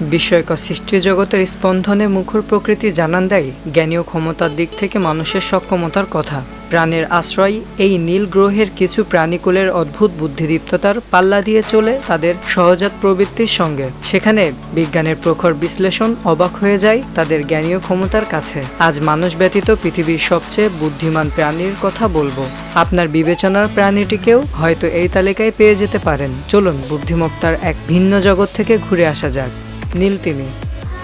বিস্ময়কর সৃষ্টি জগতের স্পন্দনে মুখর প্রকৃতি জানান দেয় জ্ঞানী ও ক্ষমতার দিক থেকে মানুষের সক্ষমতার কথা। প্রাণের আশ্রয় এই নীল গ্রহের কিছু প্রাণীকুলের অদ্ভুত বুদ্ধিদীপ্ততার পাল্লা দিয়ে চলে তাদের সহজাত প্রবৃত্তির সঙ্গে। সেখানে বিজ্ঞানের প্রখর বিশ্লেষণ অবাক হয়ে যায় তাদের জ্ঞানীয় ক্ষমতার কাছে। আজ মানুষ ব্যতীত পৃথিবীর সবচেয়ে বুদ্ধিমান প্রাণীর কথা বলবো। আপনার বিবেচনার প্রাণীটিকেও হয়তো এই তালিকায় পেয়ে যেতে পারেন। চলুন বুদ্ধিমত্তার এক ভিন্ন জগৎ থেকে ঘুরে আসা যাক। নীল তিমি।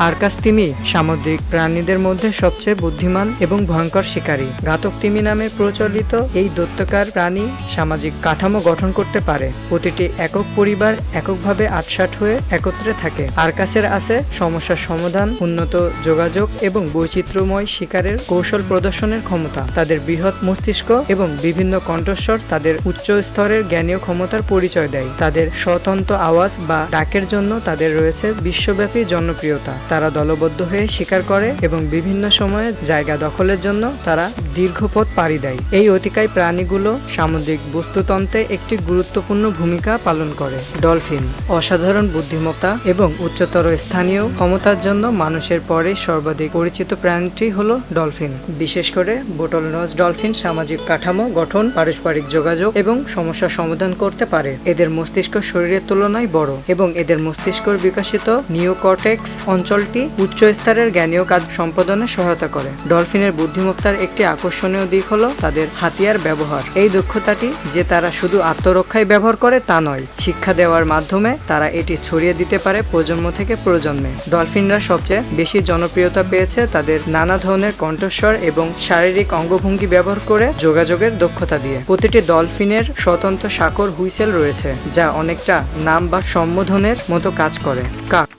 আর্কাস তিমি সামুদ্রিক প্রাণীদের মধ্যে সবচেয়ে বুদ্ধিমান এবং ভয়ঙ্কর শিকারী। ঘাতক তিমি নামে প্রচলিত এই দৈত্যাকার প্রাণী সামাজিক কাঠামো গঠন করতে পারে। প্রতিটি একক পরিবার এককভাবে আটসাঁট হয়ে একত্রে থাকে। আর্কাসের আছে সমস্যার সমাধান, উন্নত যোগাযোগ এবং বৈচিত্র্যময় শিকারের কৌশল প্রদর্শনের ক্ষমতা। তাদের বৃহৎ মস্তিষ্ক এবং বিভিন্ন কণ্ঠস্বর তাদের উচ্চ স্তরের জ্ঞানীয় ক্ষমতার পরিচয় দেয়। তাদের স্বতন্ত্র আওয়াজ বা ডাকের জন্য তাদের রয়েছে বিশ্বব্যাপী জনপ্রিয়তা। তারা দলবদ্ধ হয়ে শিকার করে এবং বিভিন্ন সময়ে জায়গা দখলের জন্য তারা দীর্ঘ পথ পাড়ি দেয়। এই অতিকায় প্রাণীগুলো সামুদ্রিক বস্তুতন্ত্রে একটি গুরুত্বপূর্ণ ভূমিকা পালন করে। ডলফিন অসাধারণ বুদ্ধিমত্তা এবং উচ্চতর স্থানীয় ক্ষমতার জন্য মানুষের পরে সর্বাধিক পরিচিত প্রাণীটি হলো ডলফিন। বিশেষ করে বোটলনজ ডলফিন সামাজিক কাঠামো গঠন, পারস্পরিক যোগাযোগ এবং সমস্যা সমাধান করতে পারে। এদের মস্তিষ্ক শরীরের তুলনায় বড় এবং এদের মস্তিষ্কের বিকশিত নিওকর্টেক্স অঞ্চলটি উচ্চ স্তরের জ্ঞানীয় কাজ সম্পাদনে সহায়তা করে। ডলফিনের বুদ্ধিমত্তার একটি আকর্ষণীয় দিক হলো তাদের হাতিয়ার ব্যবহার। এই দক্ষতাটি যে তারা শুধু আত্মরক্ষায় ব্যবহার করে তা নয়, শিক্ষা দেওয়ার মাধ্যমে তারা এটি ছড়িয়ে দিতে পারে প্রজন্ম থেকে প্রজন্মে। ডলফিনরা সবচেয়ে বেশি জনপ্রিয়তা পেয়েছে তাদের নানা ধরনের কণ্ঠস্বর এবং শারীরিক অঙ্গভঙ্গি ব্যবহার করে যোগাযোগের দক্ষতা দিয়ে। প্রতিটি ডলফিনের স্বতন্ত্র শাকর হুইসেল রয়েছে যা অনেকটা নাম বা সম্বোধনের মতো কাজ করে। কাক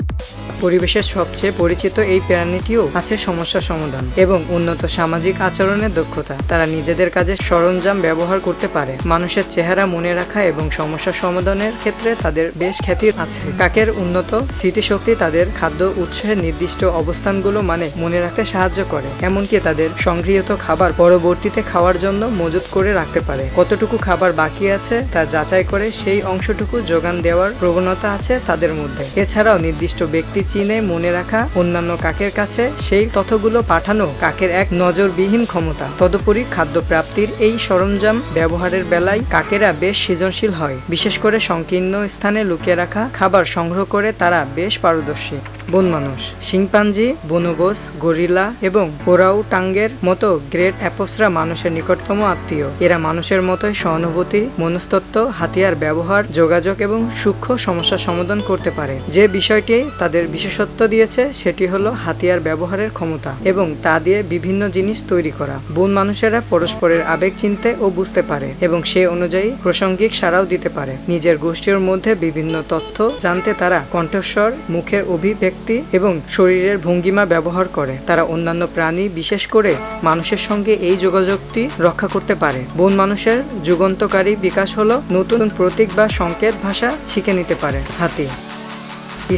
পরিবেশের সবচেয়ে পরিচিত এই প্রাণীটিও আছে সমস্যা সমাধান এবং উন্নত সামাজিক আচরণের দক্ষতা। তারা নিজেদের কাজে সরঞ্জাম ব্যবহার করতে পারে। মানুষের চেহারা মনে রাখা এবং সমস্যা সমাধানের ক্ষেত্রে তাদের বেশ খ্যাতি আছে। কাকের উন্নত স্মৃতিশক্তি তাদের খাদ্য উৎসের নির্দিষ্ট অবস্থানগুলো মনে রাখতে সাহায্য করে। এমনকি তাদের সংগৃহীত খাবার পরবর্তীতে খাওয়ার জন্য মজুত করে রাখতে পারে। কতটুকু খাবার বাকি আছে তা যাচাই করে সেই অংশটুকু যোগান দেওয়ার প্রবণতা আছে তাদের মধ্যে। এছাড়াও নির্দিষ্ট ব্যক্তি চিনে মনে রাখা অন্যান্য কাকের কাছে সেই তথ্যগুলো পাঠানো কাকের এক নজরবিহীন ক্ষমতা। তদুপরি খাদ্য প্রাপ্তির এই সরঞ্জাম ব্যবহারের বেলায় কাকেরা বেশ সৃজনশীল হয়। বিশেষ করে সংকীর্ণ স্থানে লুকিয়ে রাখা খাবার সংগ্রহ করে তারা বেশ পারদর্শী। বন মানুষ শিম্পাঞ্জি, বনগোস, গরিলা এবং ওরাংউটানের মতো গ্রেট অ্যাপসরা মানুষের নিকটতম আত্মীয়। এরা মানুষের মতোই সহানুভূতি, মনস্তত্ত্ব, হাতিয়ার ব্যবহার, যোগাযোগ এবং সূক্ষ্ম সমস্যা সমাধান করতে পারে। যে বিষয়টি তাদের বিশেষত্ব দিয়েছে সেটি হলো হাতিয়ার ব্যবহারের ক্ষমতা এবং তা দিয়ে বিভিন্ন জিনিস তৈরি করা। বন মানুষেরা পরস্পরের আবেগ চিনতে ও বুঝতে পারে এবং সে অনুযায়ী প্রাসঙ্গিক সাড়াও দিতে পারে। নিজের গোষ্ঠীর মধ্যে বিভিন্ন তথ্য জানতে তারা কণ্ঠস্বর, মুখের অভিব্যক্তি এবং শরীরের ভঙ্গিমা ব্যবহার করে। তারা অন্যান্য প্রাণী, বিশেষ করে মানুষের সঙ্গে এই যোগাযোগটি রক্ষা করতে পারে। বন মানুষের যুগান্তকারী বিকাশ হলো নতুন প্রতীক বা সংকেত ভাষা শিখে নিতে পারে। হাতি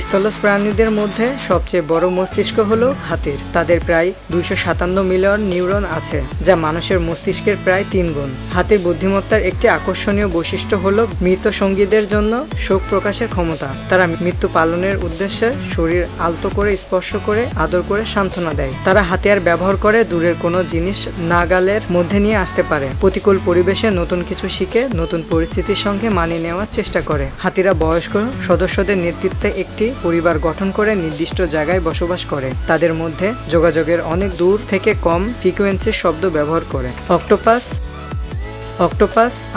স্থলজ প্রাণীদের মধ্যে সবচেয়ে বড় মস্তিষ্ক হলো হাতির। তাদের প্রায় 257 মিলিয়ন নিউরন আছে, যা মানুষের মস্তিষ্কের প্রায় 3 গুণ। হাতির বুদ্ধিমত্তার একটি আকর্ষণীয় বৈশিষ্ট্য হলো মৃত সঙ্গীদের জন্য শোক প্রকাশের ক্ষমতা। তারা মৃত্যু পালনের উদ্দেশ্যে শরীর আলতো করে স্পর্শ করে আদর করে সান্ত্বনা দেয়। তারা হাতিয়ার ব্যবহার করে দূরের কোনো জিনিস নাগালের মধ্যে নিয়ে আসতে পারে। প্রতিকূল পরিবেশে নতুন কিছু শিখে নতুন পরিস্থিতির সঙ্গে মানিয়ে নেওয়ার চেষ্টা করে। হাতিরা বয়স্ক সদস্যদের নেতৃত্বে একটি পরিবার গঠন করে নির্দিষ্ট জায়গায় বসবাস করে। তাদের মধ্যে যোগাযোগের অনেক দূর থেকে কম ফ্রিকোয়েন্সির শব্দ ব্যবহার করে। অক্টোপাস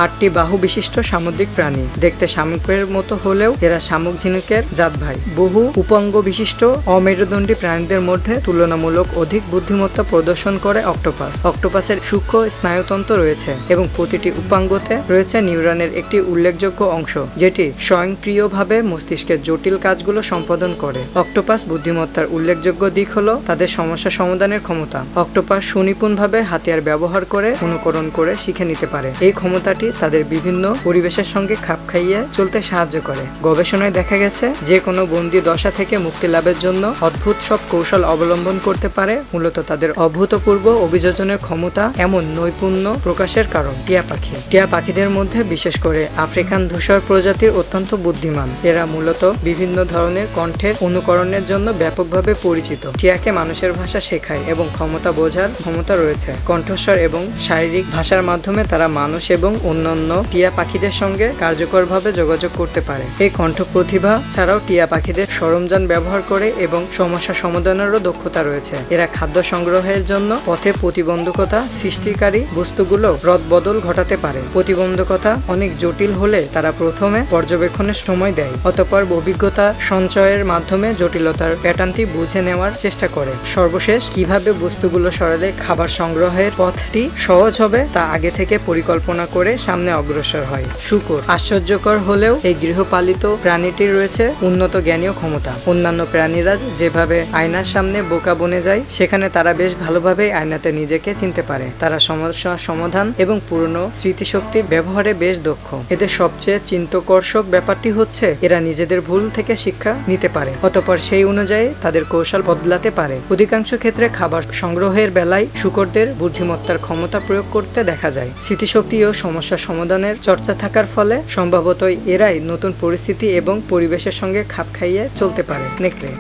8টি বাহু বিশিষ্ট সামুদ্রিক প্রাণী। দেখতে শামুকের মতো হলেও এরা শামুক ঝিনুকের জাত ভাই। বহু উপাঙ্গ বিশিষ্ট অমেরুদণ্ডী প্রাণীদের মধ্যে তুলনামূলক অধিক বুদ্ধিমত্তা প্রদর্শন করে অক্টোপাস। অক্টোপাসের সূক্ষ্ম স্নায়ুতন্ত্র রয়েছে এবং প্রতিটি উপাঙ্গতে রয়েছে নিউরনের একটি উল্লেখযোগ্য অংশ, যেটি স্বয়ংক্রিয়ভাবে মস্তিষ্কের জটিল কাজগুলো সম্পাদন করে। অক্টোপাস বুদ্ধিমত্তার উল্লেখযোগ্য দিক হলো তাদের সমস্যা সমাধানের ক্ষমতা। অক্টোপাস সুনিপুণভাবে হাতিয়ার ব্যবহার করে অনুকরণ করে শিখে নিতে পারে। করে। এই ক্ষমতাটি তাদের বিভিন্ন পরিবেশের সঙ্গে খাপ খাইয়ে চলতে সাহায্য করে। গবেষণায় দেখা গেছে যে কোনো বন্দি দশা থেকে মুক্তি লাভের জন্য অদ্ভুত সব কৌশল অবলম্বন করতে পারে মূলত তাদের অভূতপূর্ব অভিযোজনের ক্ষমতা। এমন নৈপুণ্য প্রকাশের কারণ টিয়া পাখি। টিয়া পাখিদের মধ্যে বিশেষ করে আফ্রিকান ধূসর প্রজাতির অত্যন্ত বুদ্ধিমান। এরা মূলত বিভিন্ন ধরনের কণ্ঠের অনুকরণের জন্য ব্যাপকভাবে পরিচিত। টিয়াকে মানুষের ভাষা শেখায় এবং ক্ষমতা বোঝার ক্ষমতা রয়েছে। কণ্ঠস্বর এবং শারীরিক ভাষার মাধ্যমে তারা মানুষ এবং অন্যান্য টিয়া পাখিদের সঙ্গে কার্যকরভাবে যোগাযোগ করতে পারে। এই কণ্ঠ প্রতিভা ছাড়াও টিয়া পাখিদের সরঞ্জাম ব্যবহার করে এবং সমস্যা সমাধানেরও দক্ষতা রয়েছে। এরা খাদ্য সংগ্রহের জন্য পথে প্রতিবন্ধকতা সৃষ্টিকারী বস্তুগুলো রদবদল ঘটাতে পারে। প্রতিবন্ধকতা অনেক জটিল হলে তারা প্রথমে পর্যবেক্ষণের সময় দেয়, অতঃপর অভিজ্ঞতা সঞ্চয়ের মাধ্যমে জটিলতার প্যাটার্নটি বুঝে নেওয়ার চেষ্টা করে। সর্বশেষ কিভাবে বস্তুগুলো সরালে খাবার সংগ্রহের পথটি সহজ হবে তা আগে থেকে পরিকল্পনা করে সামনে অগ্রসর হয়। শূকর। আশ্চর্যকর হলেও এই গৃহপালিত প্রাণীটির রয়েছে উন্নত জ্ঞানীয় ক্ষমতা। অন্যান্য প্রাণীরা যেভাবে আয়নার সামনে বোকা বনে যায়, সেখানে তারা বেশ ভালোভাবে আয়নাতে নিজেকে চিনতে পারে। তারা সমস্যা সমাধান এবং পুরনো স্মৃতিশক্তি ব্যবহারে বেশ দক্ষ। এদের সবচেয়ে চিন্তকর্ষক ব্যাপারটি হচ্ছে এরা নিজেদের ভুল থেকে শিক্ষা নিতে পারে, অতঃপর সেই অনুযায়ী তাদের কৌশল বদলাতে পারে। অধিকাংশ ক্ষেত্রে খাবার সংগ্রহের বেলায় শূকরদের বুদ্ধিমত্তার ক্ষমতা প্রয়োগ করতে দেখা যায়। স্মৃতিশক্তি ও সমস্যা সমাধানের চর্চা থাকার ফলে সম্ভবত এরাই নতুন পরিস্থিতি এবং পরিবেশের সঙ্গে খাপ খাইয়ে চলতে পারে। নেকড়ে।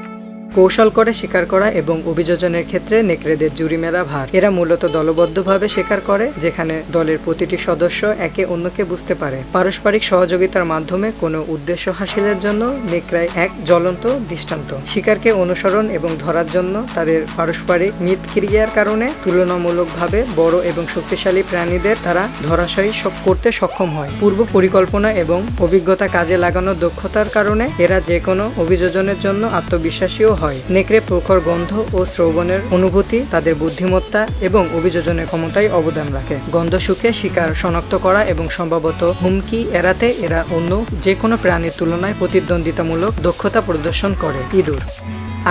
কৌশল করে শিকার করা এবং অভিযোজনের ক্ষেত্রে নেকড়েদের জুড়ি মেলা ভার। এরা মূলত দলবদ্ধভাবে শিকার করে, যেখানে দলের প্রতিটি সদস্য একে অন্যকে বুঝতে পারে। পারস্পরিক সহযোগিতার মাধ্যমে কোনো উদ্দেশ্য হাসিলের জন্য নেকড়ায় এক জ্বলন্ত দৃষ্টান্ত। শিকারকে অনুসরণ এবং ধরার জন্য তাদের পারস্পরিক মিথক্রিয়ার কারণে তুলনামূলকভাবে বড় এবং শক্তিশালী প্রাণীদের তারা ধরাশায়ী করতে সক্ষম হয়। পূর্ব পরিকল্পনা এবং অভিজ্ঞতা কাজে লাগানোর দক্ষতার কারণে এরা যে কোনো অভিযোজনের জন্য আত্মবিশ্বাসীও হয়। নেকড়ে প্রখর গন্ধ ও শ্রবণের অনুভূতি তাদের বুদ্ধিমত্তা এবং অভিযোজনের ক্ষমতায় অবদান রাখে। গন্ধ শুকে শিকার শনাক্ত করা এবং সম্ভবত হুমকি এড়াতে এরা অন্য যে কোনো প্রাণীর তুলনায় প্রতিদ্বন্দ্বিতামূলক দক্ষতা প্রদর্শন করে। ইঁদুর।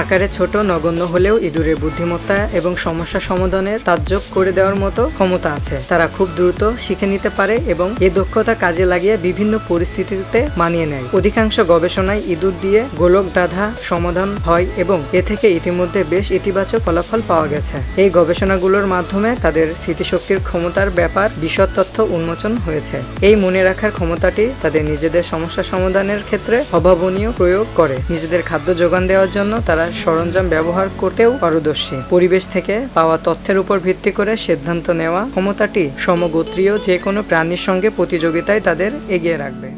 আকারে ছোট নগণ্য হলেও ইঁদুরের বুদ্ধিমত্তা এবং সমস্যা সমাধানের তাজ্জব করে দেওয়ার মতো ক্ষমতা আছে। তারা খুব দ্রুত শিখে নিতে পারে এবং এই দক্ষতা কাজে লাগিয়ে বিভিন্ন পরিস্থিতিতে মানিয়ে নেয়। অধিকাংশ গবেষণায় ইঁদুর দিয়ে গোলক ধাঁধা সমাধান হয় এবং এ থেকে ইতিমধ্যে বেশ ইতিবাচক ফলাফল পাওয়া গেছে। এই গবেষণাগুলোর মাধ্যমে তাদের স্মৃতিশক্তির ক্ষমতার ব্যাপার বিশদ তথ্য উন্মোচন হয়েছে। এই মনে রাখার ক্ষমতাটি তাদের নিজেদের সমস্যা সমাধানের ক্ষেত্রে অভাবনীয় প্রয়োগ করে। নিজেদের খাদ্য যোগান দেওয়ার জন্য তারা সরঞ্জাম ব্যবহার করতেও পারদর্শী। পরিবেশ থেকে পাওয়া তথ্যের উপর ভিত্তি করে সিদ্ধান্ত নেওয়া ক্ষমতাটি সমগোত্রীয় যে কোনো প্রাণীর সঙ্গে প্রতিযোগিতায় তাদের এগিয়ে রাখবে।